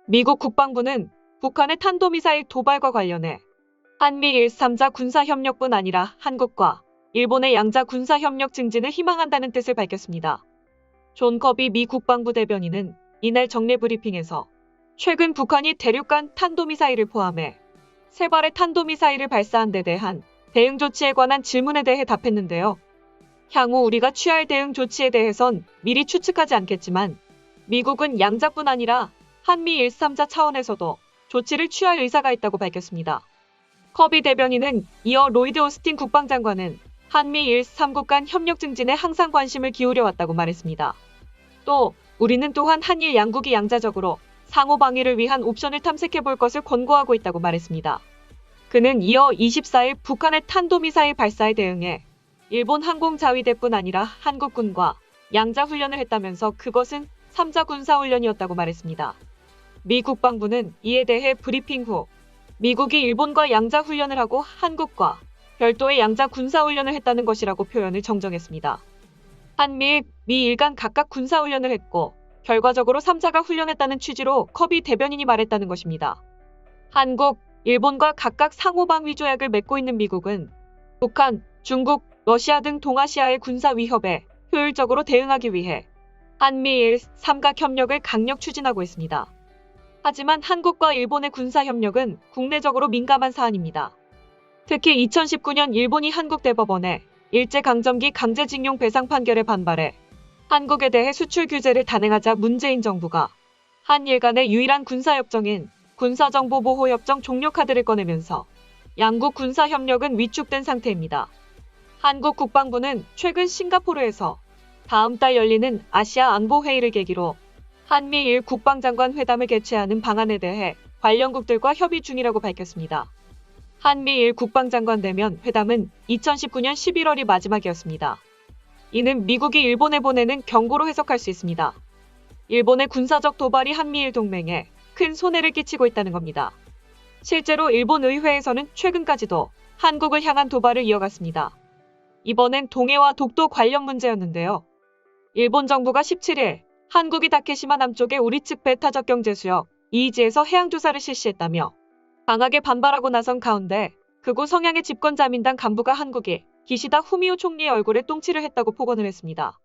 미국 국방부는 북한의 탄도미사일 도발과 관련해 한미 1~3자 군사협력뿐 아니라 한국과 일본의 양자 군사협력 증진을 희망한다는 뜻을 밝혔습니다. 존 커비 미 국방부 대변인은 이날 정례 브리핑에서 최근 북한이 대륙간 탄도미사일을 포함해 3발의 탄도미사일을 발사한 데 대한 대응 조치에 관한 질문에 대해 답했는데요. 향후 우리가 취할 대응 조치에 대해선 미리 추측하지 않겠지만 미국은 양자뿐 아니라 한미 1~3자 차원에서도 조치를 취할 의사가 있다고 밝혔습니다. 커비 대변인은 이어 로이드 오스틴 국방장관은 한미 1~3국 간 협력 증진에 항상 관심을 기울여왔다고 말했습니다. 또 우리는 또한 한일 양국이 양자적으로 상호 방위를 위한 옵션을 탐색해볼 것을 권고하고 있다고 말했습니다. 그는 이어 24일 북한의 탄도미사일 발사에 대응해 일본 항공자위대뿐 아니라 한국군과 양자훈련을 했다면서 그것은 3자 군사훈련이었다고 말했습니다. 미 국방부는 이에 대해 브리핑 후 미국이 일본과 양자훈련을 하고 한국과 별도의 양자 군사훈련을 했다는 것이라고 표현을 정정했습니다. 한미, 미 간 각각 군사훈련을 했고 결과적으로 3자가 훈련했다는 취지로 커비 대변인이 말했다는 것입니다. 한국, 일본과 각각 상호방위 조약을 맺고 있는 미국은 북한, 중국, 러시아 등 동아시아의 군사 위협에 효율적으로 대응하기 위해 한미 1~3각 협력을 강력 추진하고 있습니다. 하지만 한국과 일본의 군사협력은 국내적으로 민감한 사안입니다. 특히 2019년 일본이 한국 대법원에 일제강점기 강제징용 배상 판결에 반발해 한국에 대해 수출 규제를 단행하자 문재인 정부가 한일 간의 유일한 군사협정인 군사정보보호협정 종료 카드를 꺼내면서 양국 군사협력은 위축된 상태입니다. 한국 국방부는 최근 싱가포르에서 다음 달 열리는 아시아 안보회의를 계기로 한미일 국방장관 회담을 개최하는 방안에 대해 관련국들과 협의 중이라고 밝혔습니다. 한미일 국방장관 대면 회담은 2019년 11월이 마지막이었습니다. 이는 미국이 일본에 보내는 경고로 해석할 수 있습니다. 일본의 군사적 도발이 한미일 동맹에 큰 손해를 끼치고 있다는 겁니다. 실제로 일본 의회에서는 최근까지도 한국을 향한 도발을 이어갔습니다. 이번엔 동해와 독도 관련 문제였는데요. 일본 정부가 17일 한국이 다케시마 남쪽의 우리 측 배타적 경제수역 이이지에서 해양조사를 실시했다며 강하게 반발하고 나선 가운데 극우 성향의 집권자민당 간부가 한국이 기시다 후미오 총리의 얼굴에 똥칠을 했다고 폭언을 했습니다.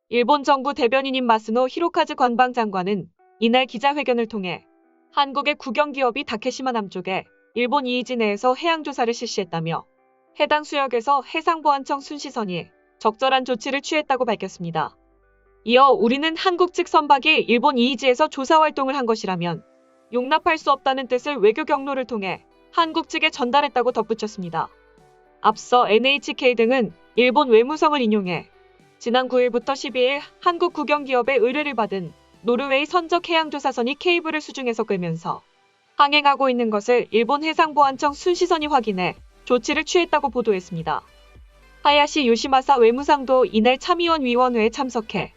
일본 정부 대변인인 마스노 히로카즈 관방장관은 이날 기자회견을 통해 한국의 국영기업이 다케시마 남쪽에 일본 이이지 내에서 해양조사를 실시했다며 해당 수역에서 해상보안청 순시선이 적절한 조치를 취했다고 밝혔습니다. 이어 우리는 한국 측 선박이 일본 이이지에서 조사활동을 한 것이라면 용납할 수 없다는 뜻을 외교 경로를 통해 한국 측에 전달했다고 덧붙였습니다. 앞서 NHK 등은 일본 외무성을 인용해 지난 9일부터 12일 한국 국영기업의 의뢰를 받은 노르웨이 선적 해양조사선이 케이블을 수중에서 끌면서 항행하고 있는 것을 일본 해상보안청 순시선이 확인해 조치를 취했다고 보도했습니다. 하야시 요시마사 외무상도 이날 참의원 위원회에 참석해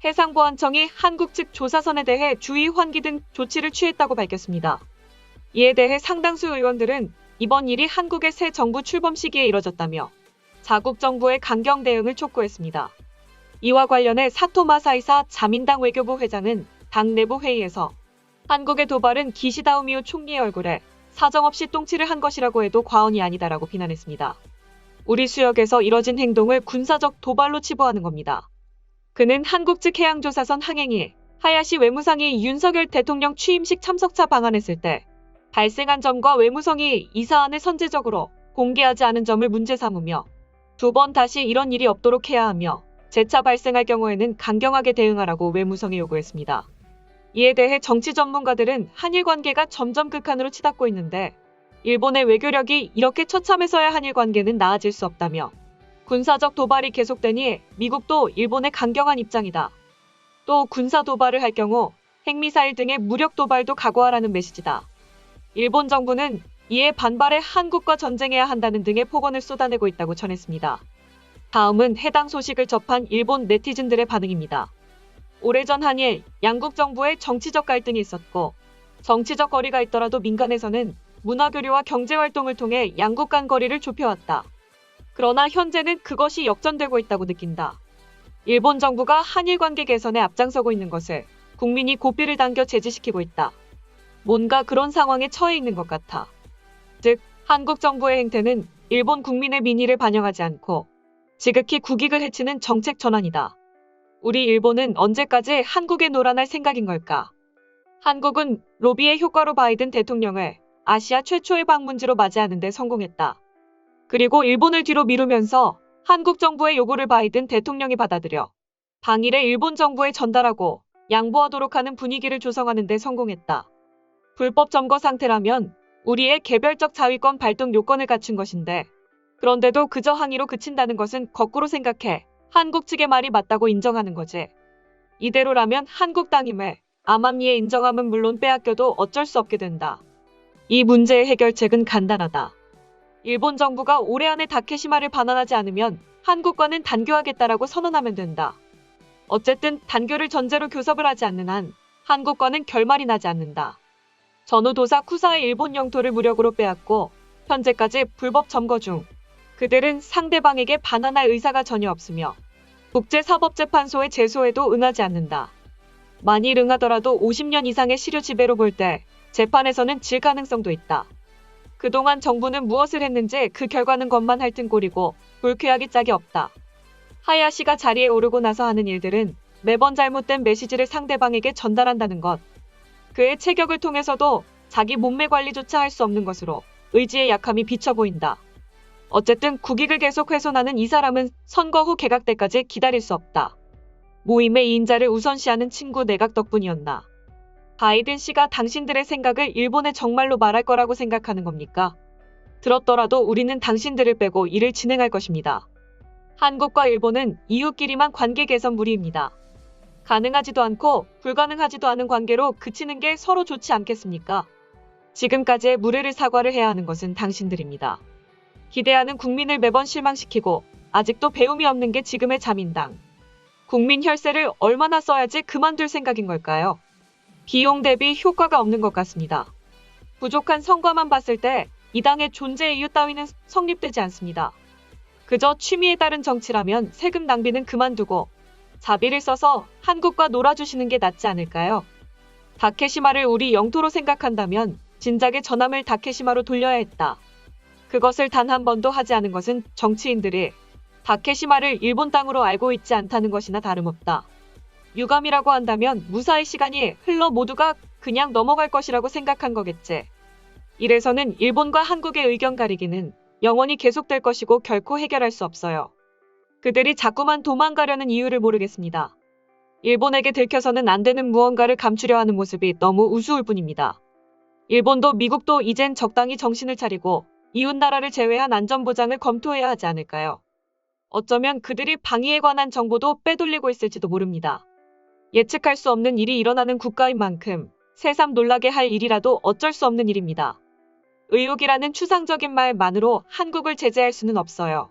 해상보안청이 한국 측 조사선에 대해 주의 환기 등 조치를 취했다고 밝혔습니다. 이에 대해 상당수 의원들은 이번 일이 한국의 새 정부 출범 시기에 이뤄졌다며 자국 정부의 강경 대응을 촉구했습니다. 이와 관련해 사토 마사이사 자민당 외교부 회장은 당 내부 회의에서 한국의 도발은 기시다 후미오 총리의 얼굴에 사정없이 똥칠을 한 것이라고 해도 과언이 아니다라고 비난했습니다. 우리 수역에서 이뤄진 행동을 군사적 도발로 치부하는 겁니다. 그는 한국 측 해양조사선 항행이 하야시 외무상이 윤석열 대통령 취임식 참석차 방한했을 때 발생한 점과 외무성이 이 사안을 선제적으로 공개하지 않은 점을 문제 삼으며 두 번 다시 이런 일이 없도록 해야 하며 재차 발생할 경우에는 강경하게 대응하라고 외무성에 요구했습니다. 이에 대해 정치 전문가들은 한일 관계가 점점 극한으로 치닫고 있는데 일본의 외교력이 이렇게 처참해서야 한일 관계는 나아질 수 없다며 군사적 도발이 계속되니 미국도 일본의 강경한 입장이다. 또 군사 도발을 할 경우 핵미사일 등의 무력 도발도 각오하라는 메시지다. 일본 정부는 이에 반발해 한국과 전쟁해야 한다는 등의 폭언을 쏟아내고 있다고 전했습니다. 다음은 해당 소식을 접한 일본 네티즌들의 반응입니다. 오래전 한일 양국 정부의 정치적 갈등이 있었고 정치적 거리가 있더라도 민간에서는 문화교류와 경제활동을 통해 양국 간 거리를 좁혀왔다. 그러나 현재는 그것이 역전되고 있다고 느낀다. 일본 정부가 한일 관계 개선에 앞장서고 있는 것을 국민이 고삐를 당겨 제지시키고 있다. 뭔가 그런 상황에 처해 있는 것 같아. 즉, 한국 정부의 행태는 일본 국민의 민의를 반영하지 않고 지극히 국익을 해치는 정책 전환이다. 우리 일본은 언제까지 한국에 놀아날 생각인 걸까? 한국은 로비의 효과로 바이든 대통령을 아시아 최초의 방문지로 맞이하는 데 성공했다. 그리고 일본을 뒤로 미루면서 한국 정부의 요구를 바이든 대통령이 받아들여 당일에 일본 정부에 전달하고 양보하도록 하는 분위기를 조성하는 데 성공했다. 불법 점거 상태라면 우리의 개별적 자위권 발동 요건을 갖춘 것인데 그런데도 그저 항의로 그친다는 것은 거꾸로 생각해 한국 측의 말이 맞다고 인정하는 거지. 이대로라면 한국 땅임을 암암리에 인정함은 물론 빼앗겨도 어쩔 수 없게 된다. 이 문제의 해결책은 간단하다. 일본 정부가 올해 안에 다케시마를 반환하지 않으면 한국과는 단교하겠다라고 선언하면 된다. 어쨌든 단교를 전제로 교섭을 하지 않는 한 한국과는 결말이 나지 않는다. 전후도사 쿠사의 일본 영토를 무력으로 빼앗고 현재까지 불법 점거 중 그들은 상대방에게 반환할 의사가 전혀 없으며 국제사법재판소의 제소에도 응하지 않는다. 만일 응하더라도 50년 이상의 시류 지배로 볼 때 재판에서는 질 가능성도 있다. 그동안 정부는 무엇을 했는지 그 결과는 것만 핥은 꼴이고 불쾌하기 짝이 없다. 하야시가 자리에 오르고 나서 하는 일들은 매번 잘못된 메시지를 상대방에게 전달한다는 것. 그의 체격을 통해서도 자기 몸매 관리조차 할 수 없는 것으로 의지의 약함이 비쳐 보인다. 어쨌든 국익을 계속 훼손하는 이 사람은 선거 후 개각 때까지 기다릴 수 없다. 모임의 이인자를 우선시하는 친구 내각 덕분이었나. 바이든 씨가 당신들의 생각을 일본에 정말로 말할 거라고 생각하는 겁니까? 들었더라도 우리는 당신들을 빼고 일을 진행할 것입니다. 한국과 일본은 이웃끼리만 관계 개선 무리입니다. 가능하지도 않고 불가능하지도 않은 관계로 그치는 게 서로 좋지 않겠습니까? 지금까지의 무례를 사과를 해야 하는 것은 당신들입니다. 기대하는 국민을 매번 실망시키고 아직도 배움이 없는 게 지금의 자민당. 국민 혈세를 얼마나 써야지 그만둘 생각인 걸까요? 비용 대비 효과가 없는 것 같습니다. 부족한 성과만 봤을 때 이 당의 존재 이유 따위는 성립되지 않습니다. 그저 취미에 따른 정치라면 세금 낭비는 그만두고 자비를 써서 한국과 놀아주시는 게 낫지 않을까요? 다케시마를 우리 영토로 생각한다면 진작에 전함을 다케시마로 돌려야 했다. 그것을 단 한 번도 하지 않은 것은 정치인들이 다케시마를 일본 땅으로 알고 있지 않다는 것이나 다름없다. 유감이라고 한다면 무사히 시간이 흘러 모두가 그냥 넘어갈 것이라고 생각한 거겠지. 이래서는 일본과 한국의 의견 가리기는 영원히 계속될 것이고 결코 해결할 수 없어요. 그들이 자꾸만 도망가려는 이유를 모르겠습니다. 일본에게 들켜서는 안 되는 무언가를 감추려 하는 모습이 너무 우스울 뿐입니다. 일본도 미국도 이젠 적당히 정신을 차리고 이웃나라를 제외한 안전보장을 검토해야 하지 않을까요? 어쩌면 그들이 방위에 관한 정보도 빼돌리고 있을지도 모릅니다. 예측할 수 없는 일이 일어나는 국가인 만큼 새삼 놀라게 할 일이라도 어쩔 수 없는 일입니다. 의혹이라는 추상적인 말만으로 한국을 제재할 수는 없어요.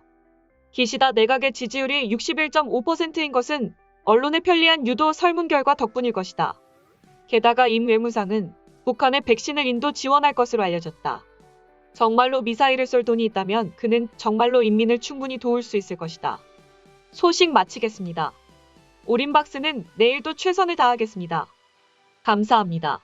기시다 내각의 지지율이 61.5%인 것은 언론에 편리한 유도 설문 결과 덕분일 것이다. 게다가 임 외무상은 북한의 백신을 인도 지원할 것으로 알려졌다. 정말로 미사일을 쏠 돈이 있다면 그는 정말로 인민을 충분히 도울 수 있을 것이다. 소식 마치겠습니다. 오림박스는 내일도 최선을 다하겠습니다. 감사합니다.